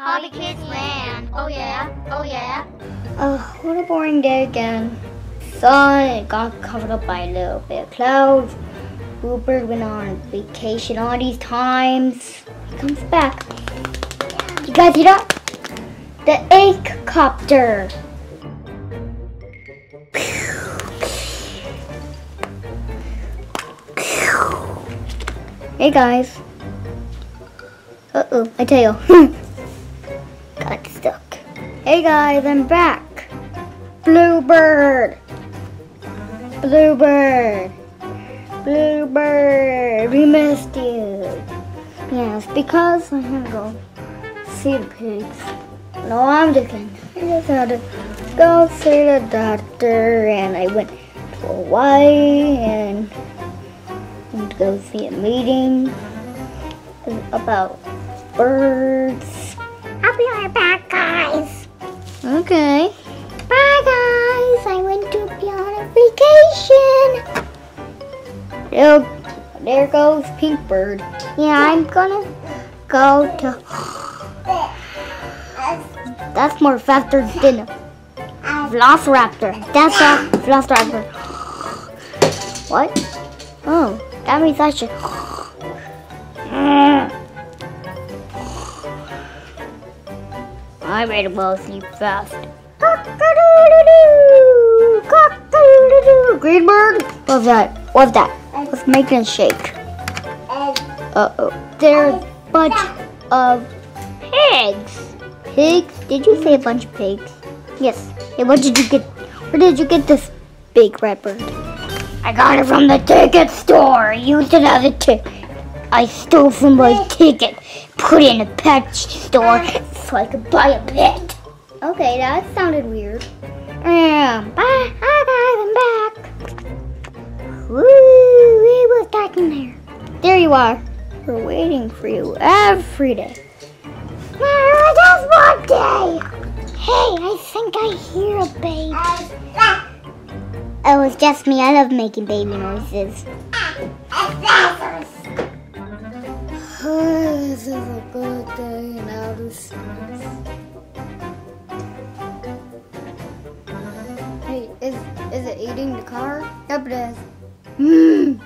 Hobby Kids Land. Oh yeah, oh yeah. What a boring day again. Sun got covered up by a little bit of clouds. Rupert went on vacation all these times. He comes back. You guys hear that? The egg copter. Hey guys. Uh-oh, I tell you. Got stuck. Hey guys, I'm back. Bluebird. Bluebird. Bluebird. We missed you. Yes, because I had to go see the pigs. No, I'm just kidding. I just had to go see the doctor, and I went to Hawaii and went to go see a meeting about birds. I'll be right back, guys. Okay. Bye, guys. I went to be on a vacation. There goes Pink Bird. Yeah, I'm gonna go to... That's more faster than a Velociraptor. That's a Velociraptor. What? Oh, that means I should... I made them all sleep fast. Cock-a-doodle-doo! Cock-a-doodle-doo! Green Bird? What's that? What's that? Let's make it shake. Uh-oh. There's a bunch of pigs. Pigs? Did you say a bunch of pigs? Yes. Hey, where did you get this big red bird? I got it from the ticket store. I used it as a ticket. I stole somebody's ticket, put it in a pet store so I could buy a pet. Okay, that sounded weird. Bye. Hi guys, I'm back. Woo, it was dark in there. There you are. We're waiting for you every day. Just one day. Hey, I think I hear a baby. Oh, it's just me. I love making baby noises. This is a good day in outer space. Hey, is it eating the car? Yep, it is.